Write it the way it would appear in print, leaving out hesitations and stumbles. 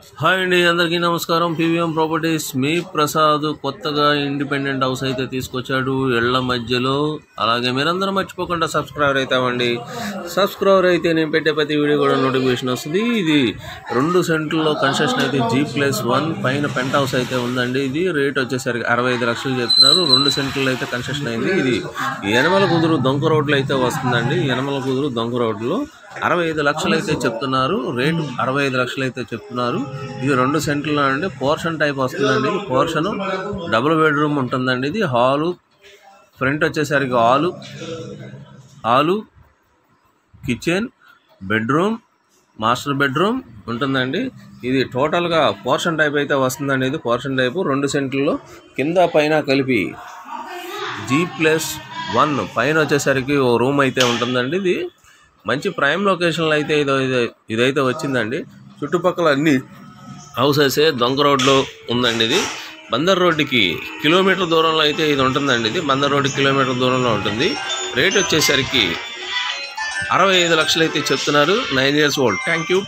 Hi అండి, అందరికీ నమస్కారం. పీవీఎం ప్రాపర్టీస్ మీ ప్రసాద్ కొత్తగా ఇండిపెండెంట్ హౌస్ అయితే తీసుకొచ్చాడు ఇళ్ల మధ్యలో. అలాగే మీరందరూ మర్చిపోకుండా సబ్స్క్రైబర్ అవుతామండి. సబ్స్క్రైబర్ అయితే నేను పెట్టే ప్రతి వీడియో కూడా నోటిఫికేషన్ వస్తుంది. ఇది 2 సెంట్లలో కన్స్ట్రక్షన్ అయితే G+1 పైన పెంట్ హౌస్ అయితే ఉందండి. ఇది రేట్ వచ్చేసరికి 65 లక్షలు చెప్తున్నారు. 2 సెంట్లలో అయితే కన్స్ట్రక్షన్ అయింది. ఇది యనమల కుదురు దొంగ రోడ్లు అయితే వస్తుందండి. యనమల కుదురు దొంగ రోడ్లు 65 లక్షలు అయితే చెప్తున్నారు. రేటు 65 లక్షలు అయితే చెప్తున్నారు. ఇది 2 సెంట్లలో అండి. పోర్షన్ టైప్ వస్తుందండి. పోర్షన్ డబుల్ బెడ్రూమ్ ఉంటుందండి. ఇది హాలు ఫ్రంట్ వచ్చేసరికి hall kitchen bedroom master bedroom ఉంటుందండి. ఇది టోటల్గా పోర్షన్ టైప్ అయితే వస్తుందండి. ఇది పోర్షన్ టైపు 2 సెంట్లలో కింద పైన కలిపి G+1 పైన వచ్చేసరికి ఓ రూమ్ అయితే ఉంటుందండి. ఇది మంచి ప్రైమ్ లొకేషన్లో అయితే ఇదైతే వచ్చిందండి. చుట్టుపక్కల అన్ని హౌసెస్ దొంగ రోడ్లో ఉందండి. ఇది బందర్ రోడ్డుకి కిలోమీటర్ దూరంలో అయితే ఇది ఉంటుందండి. ఇది బందర్ రోడ్డుకి కిలోమీటర్ దూరంలో ఉంటుంది. రేట్ వచ్చేసరికి 65 లక్షలు అయితే చెప్తున్నారు. 9 years old. Thank you.